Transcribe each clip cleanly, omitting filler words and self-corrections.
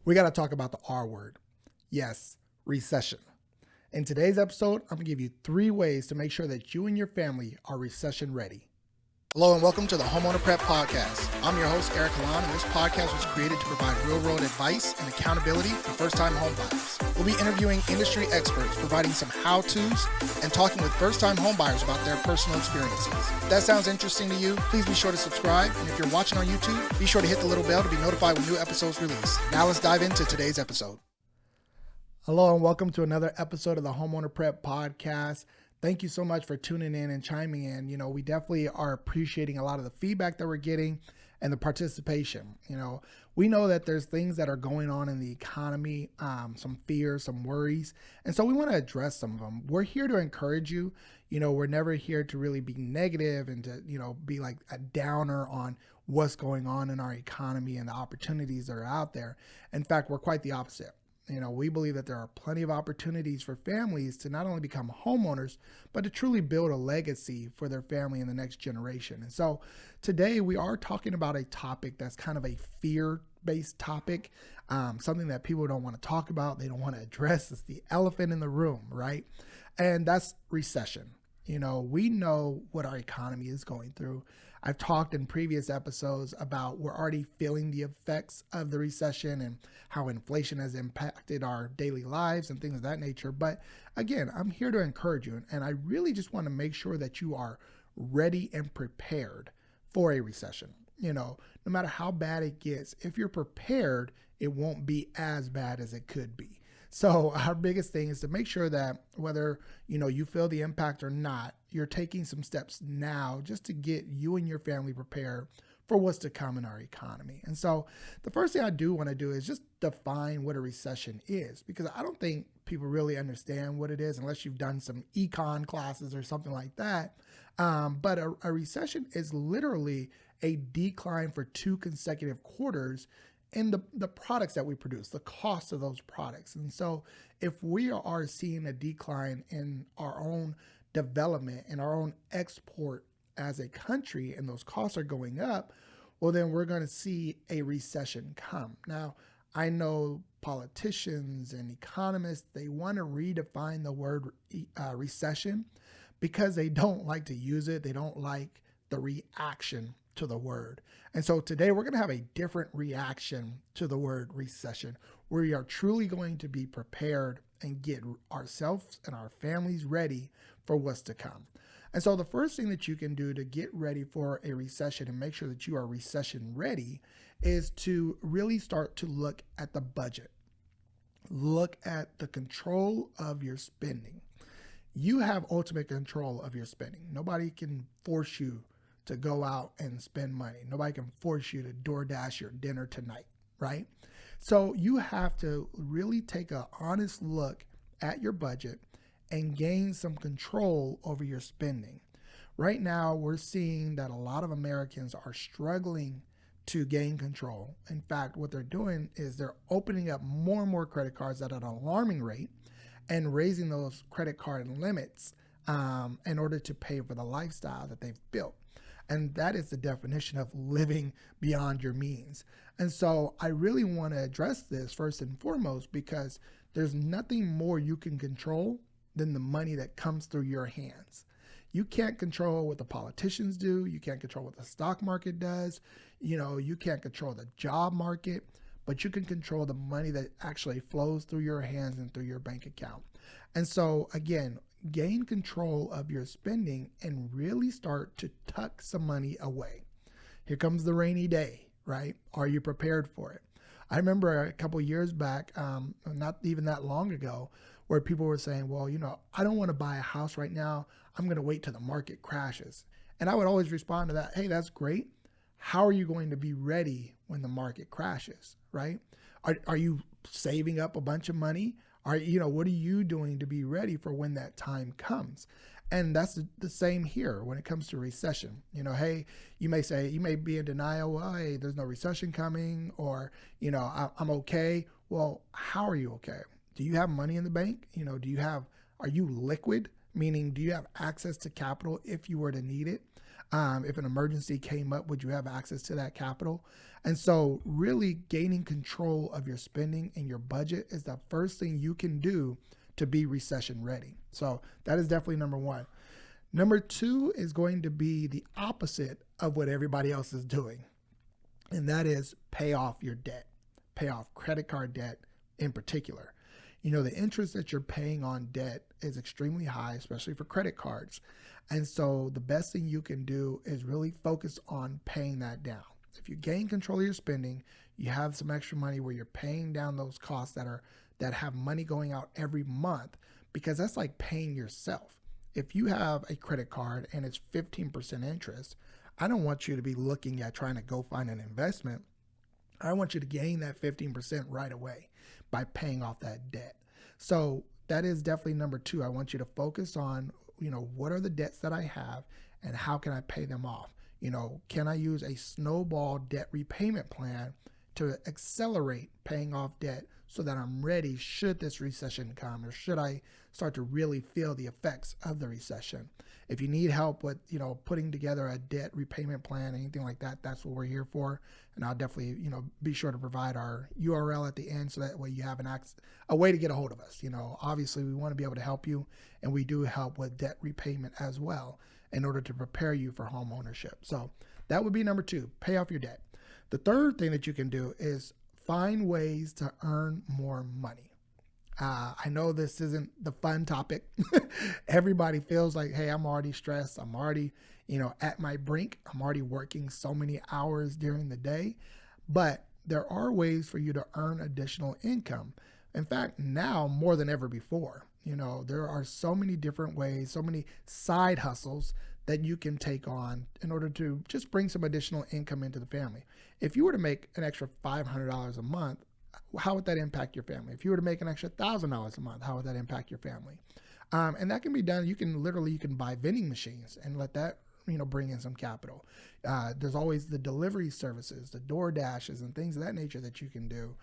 we got to talk about the R word. Yes, recession. In today's episode, I'm going to give you 3 ways to make sure that you and your family are recession ready. Hello and welcome to the Homeowner Prep podcast. I'm your host, Eric Halan, and this podcast was created to provide real-world advice and accountability for first-time homebuyers. We'll be interviewing industry experts, providing some how-tos, and talking with first-time homebuyers about their personal experiences. If that sounds interesting to you, please be sure to subscribe, and if you're watching on YouTube, be sure to hit the little bell to be notified when new episodes release. Now let's dive into today's episode. Hello and welcome to another episode of the Homeowner Prep podcast. Thank you so much for tuning in and chiming in. We definitely are appreciating a lot of the feedback that we're getting and the participation. We know that there's things that are going on in the economy, some fears, some worries. And so we want to address some of them. We're here to encourage you. We're never here to really be negative and to, be like a downer on what's going on in our economy and the opportunities that are out there. In fact, we're quite the opposite. We believe that there are plenty of opportunities for families to not only become homeowners, but to truly build a legacy for their family in the next generation. And so today we are talking about a topic that's kind of a fear-based topic, something that people don't want to talk about, they don't want to address. It's the elephant in the room, right? And that's recession. We know what our economy is going through. I've talked in previous episodes about we're already feeling the effects of the recession and how inflation has impacted our daily lives and things of that nature. But again, I'm here to encourage you. And I really just want to make sure that you are ready and prepared for a recession. No matter how bad it gets, if you're prepared, it won't be as bad as it could be. So our biggest thing is to make sure that whether, you feel the impact or not, you're taking some steps now just to get you and your family prepared for what's to come in our economy. And so the first thing I do want to do is just define what a recession is, because I don't think people really understand what it is unless you've done some econ classes or something like that. But a recession is literally a decline for 2 consecutive quarters in the products that we produce, the cost of those products. And so if we are seeing a decline in our own development and our own export as a country, and those costs are going up, well, then we're going to see a recession come. Now, I know politicians and economists, they want to redefine the word recession because they don't like to use it. They don't like the reaction to the word. And so today we're going to have a different reaction to the word recession. We are truly going to be prepared and get ourselves and our families ready for what's to come. And so the first thing that you can do to get ready for a recession and make sure that you are recession ready is to really start to look at the budget. Look at the control of your spending. You have ultimate control of your spending. Nobody can force you to go out and spend money. Nobody can force you to DoorDash your dinner tonight, right? So you have to really take an honest look at your budget and gain some control over your spending. Right now, we're seeing that a lot of Americans are struggling to gain control. In fact, what they're doing is they're opening up more and more credit cards at an alarming rate and raising those credit card limits in order to pay for the lifestyle that they've built. And that is the definition of living beyond your means. And so I really want to address this first and foremost because there's nothing more you can control than the money that comes through your hands. You can't control what the politicians do. You can't control what the stock market does. You can't control the job market, but you can control the money that actually flows through your hands and through your bank account. And so again, gain control of your spending and really start to tuck some money away. Here comes the rainy day, right? Are you prepared for it? I remember a couple of years back, not even that long ago, where people were saying, well, I don't want to buy a house right now. I'm going to wait till the market crashes. And I would always respond to that, hey, that's great. How are you going to be ready when the market crashes, right? Are you saving up a bunch of money? What are you doing to be ready for when that time comes? And that's the same here when it comes to recession. Hey, you may be in denial. Well, hey, there's no recession coming, or, I'm okay. Well, how are you okay? Do you have money in the bank? Are you liquid? Meaning, do you have access to capital if you were to need it? If an emergency came up, would you have access to that capital? And so really gaining control of your spending and your budget is the first thing you can do to be recession ready. So that is definitely number one. Number two is going to be the opposite of what everybody else is doing. And that is pay off your debt, pay off credit card debt in particular. The interest that you're paying on debt is extremely high, especially for credit cards. And so the best thing you can do is really focus on paying that down. If you gain control of your spending, you have some extra money where you're paying down those costs that have money going out every month, because that's like paying yourself. If you have a credit card and it's 15% interest, I don't want you to be looking at trying to go find an investment. I want you to gain that 15% right away by paying off that debt. So that is definitely number two. I want you to focus on, what are the debts that I have and how can I pay them off? Can I use a snowball debt repayment plan to accelerate paying off debt so that I'm ready should this recession come, or should I start to really feel the effects of the recession? If you need help with, putting together a debt repayment plan, anything like that, that's what we're here for. And I'll definitely, be sure to provide our URL at the end so that way you have a way to get a hold of us. Obviously we want to be able to help you, and we do help with debt repayment as well in order to prepare you for home ownership. So that would be number two, pay off your debt. The third thing that you can do is find ways to earn more money. I know this isn't the fun topic. Everybody feels like, hey, I'm already stressed. I'm already, at my brink. I'm already working so many hours during the day. But there are ways for you to earn additional income. In fact, now more than ever before, there are so many different ways, so many side hustles that you can take on in order to just bring some additional income into the family. If you were to make an extra $500 a month, how would that impact your family? If you were to make an extra $1,000 a month, how would that impact your family? And that can be done. You can buy vending machines and let that, bring in some capital. There's always the delivery services, the door dashes and things of that nature that you can do.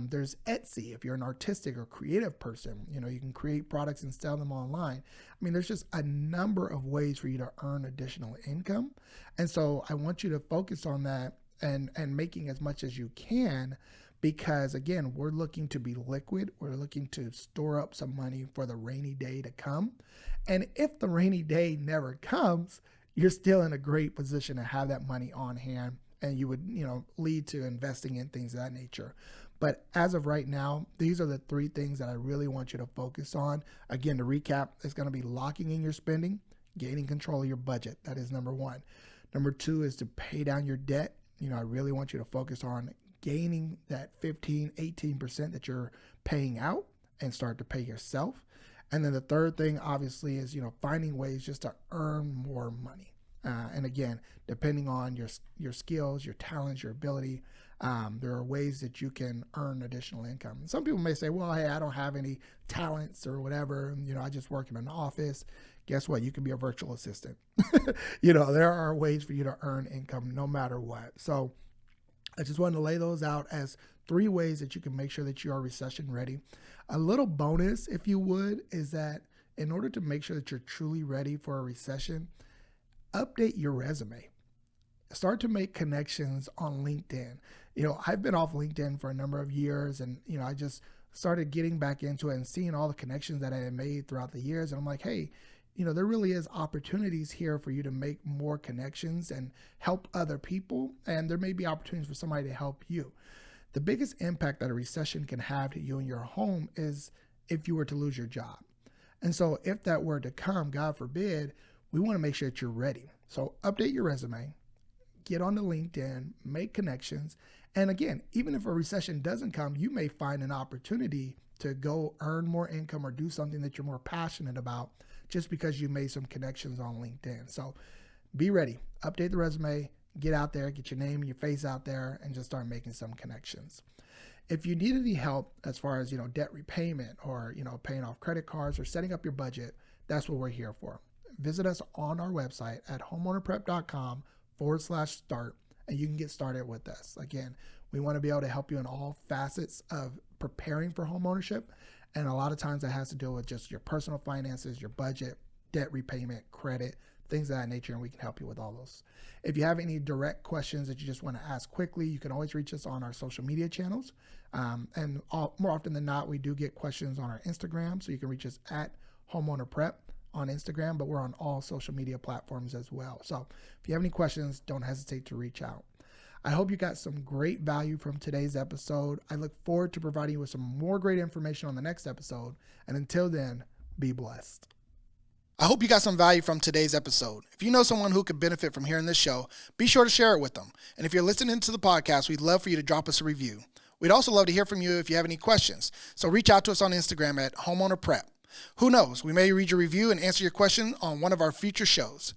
There's Etsy. If you're an artistic or creative person, you can create products and sell them online. There's just a number of ways for you to earn additional income. And so I want you to focus on that and making as much as you can, because again, we're looking to be liquid. We're looking to store up some money for the rainy day to come. And if the rainy day never comes, you're still in a great position to have that money on hand, and you would, lead to investing in things of that nature. But as of right now, these are the three things that I really want you to focus on. Again, to recap, it's going to be locking in your spending, gaining control of your budget. That is number one. Number two is to pay down your debt. I really want you to focus on gaining that 15, 18% that you're paying out and start to pay yourself. And then the third thing, obviously, is, finding ways just to earn more money. And again, depending on your skills, your talents, your ability, there are ways that you can earn additional income. Some people may say, well, hey, I don't have any talents or whatever. I just work in an office. Guess what? You can be a virtual assistant. There are ways for you to earn income no matter what. So I just wanted to lay those out as three ways that you can make sure that you are recession ready. A little bonus, if you would, is that in order to make sure that you're truly ready for a recession, update your resume. Start to make connections on LinkedIn. I've been off LinkedIn for a number of years, and, I just started getting back into it and seeing all the connections that I had made throughout the years. And I'm like, hey, there really is opportunities here for you to make more connections and help other people. And there may be opportunities for somebody to help you. The biggest impact that a recession can have to you and your home is if you were to lose your job. And so if that were to come, God forbid, we want to make sure that you're ready. So update your resume, get onto LinkedIn, make connections. And again, even if a recession doesn't come, you may find an opportunity to go earn more income or do something that you're more passionate about just because you made some connections on LinkedIn. So be ready, update the resume, get out there, get your name and your face out there, and just start making some connections. If you need any help as far as, debt repayment or, paying off credit cards or setting up your budget, that's what we're here for. Visit us on our website at homeownerprep.com/start, and you can get started with us. Again, we want to be able to help you in all facets of preparing for home ownership. And a lot of times that has to do with just your personal finances, your budget, debt repayment, credit, things of that nature, and we can help you with all those. If you have any direct questions that you just want to ask quickly, you can always reach us on our social media channels. More often than not, we do get questions on our Instagram, so you can reach us at Homeowner Prep on Instagram, but we're on all social media platforms as well. So if you have any questions, don't hesitate to reach out. I hope you got some great value from today's episode. I look forward to providing you with some more great information on the next episode. And until then, be blessed. I hope you got some value from today's episode. If you know someone who could benefit from hearing this show, be sure to share it with them. And if you're listening to the podcast, we'd love for you to drop us a review. We'd also love to hear from you if you have any questions. So reach out to us on Instagram at HomeownerPrep. Who knows, we may read your review and answer your question on one of our future shows.